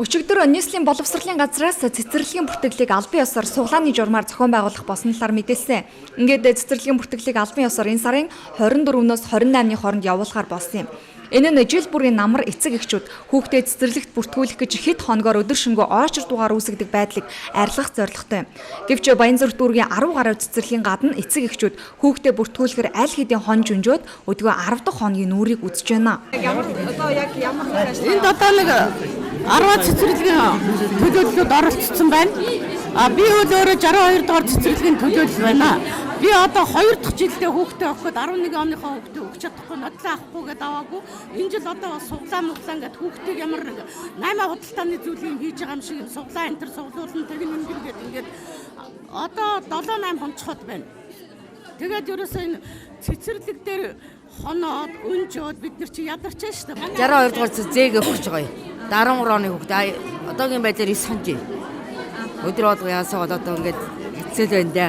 Өчигдөр нийслэлийн боловсролын газраас цэцэрлэгийн бүртгэлийг албан ёсоор суглааны журмаар зохион байгуулах болсон талаар мэдээлсэн. Ингээд цэцэрлэгийн бүртгэлийг албан ёсоор энэ сарын 24-өөс 28-ны хооронд явуулахаар болсон юм. Энэ нь жил бүрийн намар эцэг эхчүүд хүүхдээ цэцэрлэгт бүртгүүлэх гэж хэд хоногоор өдөр шөнөгүй ойчир дугаар үүсгдэг байдлыг арилгах зорилготой. Гэвч Баянзүрх дүүргийн 10 гаруй цэцэрлэгийн гадна эцэг эхчүүд хүүхдээ бүртгүүлэхээр аль хэдийн хон жөнжөөд өдгөө 10 дахь хоногийн нүрийг үзэж байна. Энд одоо нэг 10 цэцэрлэгийн төлөөллөд оролцсон байна. Би өөрөө 62 дугаар цэцэрлэгийн төлөөлөл байна. Би одоо 2 дахь жилдээ хүүхдээ авахд 11 оныхоо хүүхдээ өгч чадахгүй, нодлоо авахгүйгээд аваагүй. Энэ жил одоо суглаа ингээд хүүхдийг ямар нэг 8 худалдааны зүйлийг хийж байгаа юм шиг суглаа энэ төр суглуулна тэгин ингээд одоо 7-8 хонцоход байна. Тэгээд ерөөсөө энэ цэцэрлэг дээр хоноод өнжөөд бид нар чи ядарчаа шүү дээ. 62 дугаар зээг өгч байгаа юм. 13 оны хүүхдээ одоогийн байдлаар 9 хоног. Өдөр болго яасаад одоо ингээд хэцэл байна да.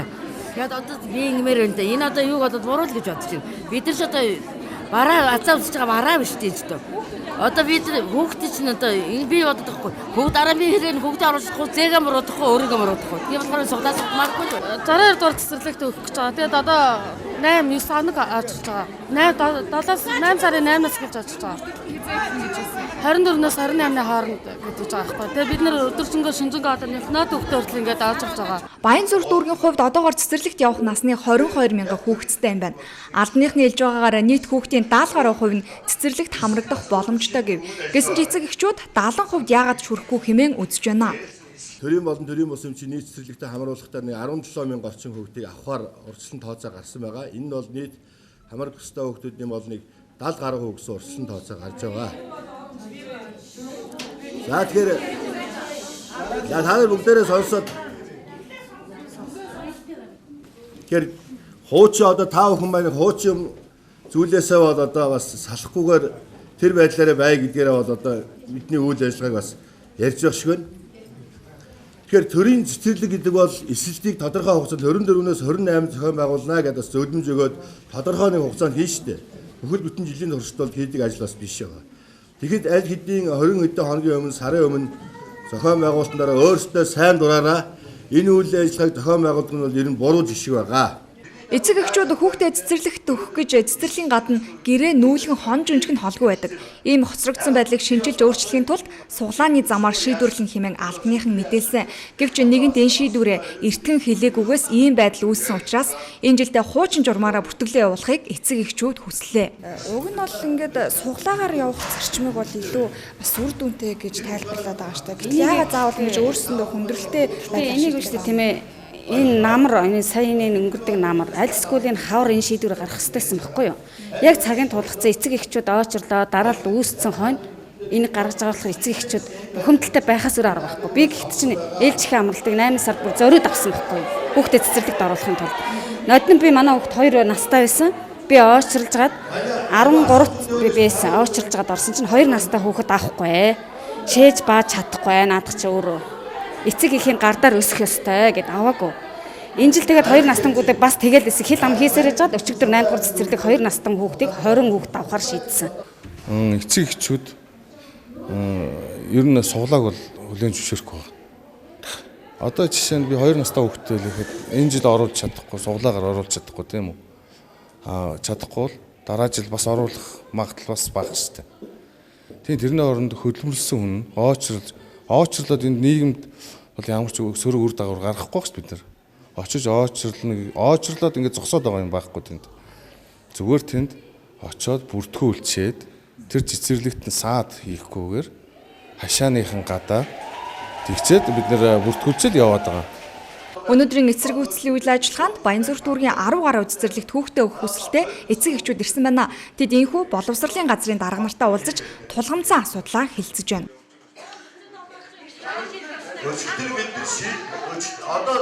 Тэгээд одоо би ингэмээр байна да. Энэ одоо юуг одоо буруу л гэж бодож байна. Бид нар ч одоо бараа азаа үзэж байгаа бараа биш тийм ч одоо. Одоо бид хүүхдээ чинь одоо би бодож байхгүй. Бүгд дараа би хэрэг хүүхдээ оруулахгүй зээгээ мөрөдөхгүй өөрийгөө мөрөдөхгүй. Тийм болохоор суглаас марггүй. 62 дугаар цэцэрлэгт өгөх гэж байгаа. Тэгээд одоо 8 9 хоног ажиллаж байгаа. 8 сарын 8-наас гэж ажиллаж байгаа. 24-өөс 28-ны хооронд гэж байгаа байхгүй. Тэгээд бид нэр өдөржингөө шинжэнгөө одоо нөхнөөд өгтөө хүртэл ингээд ажиллаж байгаа. Баянзүрх дүүргийн хувьд одоогоор цэцэрлэгт явах насны 22 мянган хүүхэдтэй юм байна. Албаныхны хэлж байгаагаар нийт хүүхдийн 70 гаруй хувь нь цэцэрлэгт хамрагдах боломжтой гэв. Гэсэн ч эцэг эхчүүд 70% яагаад шүрхгүй хэмээн үзэж байна. Төрийн болон төрийн бус эмчийн нийт цэцэрлэгтээ хамруулахдаа 17 мянга орчим хүүхдийг авахар урьдчилан тооцоо гарсан байгаа. Энэ нь бол нийт хамрах ёстой хүүхдүүдийн бол нэг 70 гаруй хүүхэд гэсэн урьдчилан тооцоо гарч байгаа. За тэгэхээр та нар бүгдээрээ сонсоод тэгэхээр хуучин одоо та бүхэн маань хуучин зүйлээсээ бол одоо бас салахгүйгээр тэр байдлаараа бай гэдгээрээ бол одоо бидний үйл ажиллагааг бас ярьж явах шиг байна. Тэгэхээр төрийн цэцэрлэг гэдэг бол эсэлтийг тодорхой хугацаанд 24-өөс 28 зохион байгуулна гэдэг бас зөвлөмж өгөөд тодорхой нэг хугацаанд хийн штэ. Бүхэл бүтэн жилийн туршид бол хийдэг ажил бас биш байгаа. Тэгэхэд аль хэдийн 20 хэдэн хоногийн өмнө сарын өмнө зохион байгуулалтаараа өөрсдөө сайн дураараа энэ үйл ажиллагааг зохион байгуулдаг нь бол ер нь буруу жишг байгаа. Эцэг эхчүүд хүүхдээ цэцэрлэгт өгөх гэж цэцэрлийн гадна гэрээ нүүлгэн хон жүнжиг нь холгүй байдаг. Ийм хоцрогдсон байдлыг шинжилж өөрчлөхийн тулд суглааны замаар шийдвэрлэн хэмээн албаныхан мэдээлсэн. Гэвч нэгэнт энэ шийдвэрээ эртгэн хэлээгүйгээс ийм байдал үүссэн учраас энэ жилдээ хуучин журмаараа бүртгэлээ явуулахыг эцэг эхчүүд хүслээ. Уг нь бол ингээд суглаагаар явах зарчмыг бол илүү бас үр дүнтэй гэж тайлбарлаад байгаа шүү дээ. Гэтэл яагаад заавал ингэж өөрсөндөө хүндрэлтэй энийг биш тийм ээ. Энэ намар энэ саяны өнгөрдөг намар аль скуулийн хавар энэ шийдвэр гаргах хэрэгтэйсэн байхгүй юу? Яг цагийн тулгцсан эцэг эхчүүд очрлоо дараалал үүсцэн хойно энийг гаргаж байгаа болохоор эцэг эхчүүд бухимдалтай байхаас өөр арга байхгүй. Би гэхдээ чинь ээлжихэн амралтыг 8 сард бүр зориуд авсан байхгүй юу? Хүүхдэд цэцэрлэгт оруулахын тулд. Нодон би манай хүүхд 2 настай байсан. Би очрлж гад 13 би байсан. Очрлж гад орсон чинь 2 настай хүүхэд авахгүй. Шээж бааж чадахгүй наадах чи өөрөө эцэг эхийн гардаар өсөх ёстой гэд аваагүй. Энэ жил тэгээд 2 настангуудыг бас тэгэл эсэх хил ам хийсээр яжгаад өчигдөр 8 дугаар цэцэрлэг 2 настан хүүхдийг 20 хүүхэд авахар шийдсэн. Эцэг эхчүүд ер нь суглааг бол хүлээн зөвшөөрөхгүй байна. Одоо жишээ нь би 2 настай хүүхдээ л ихэд энэ жил оруулж чадахгүй, суглаагаар оруулж чадахгүй тийм үү? Чадахгүй бол дараа жил бас оруулах магадлал бас бага шүү дээ. Тийм тэрний оронд хөдөлмөрлсөн хүн очрлоод энд нийгэмд бол ямар ч сөрөг үр дагавар гаргахгүй шүү бид нар. Очиж очрлоод ингээд зогсоод байгаа юм байхгүй тэнд. Зүгээр тэнд очоод бүртгүүлчээд тэр цэцэрлэгт нь саад хийхгүйгээр хашааныхан гадаа тэгчээд бид нэр бүртгүүлчээд яваад байгаа. Өнөөдрийн эсэргүүцлийн үйл ажиллагаанд Баянзүрх дүүргийн 10 гаруй цэцэрлэгт хүүхдээ өгөх хүсэлтэй эцэг эхчүүд ирсэн байна. Тэд энэхүү боловсролын газрын дарга нартай уулзаж тулгамдсан асуудлаа хэлцэж байна. Өчигдөр бид одоо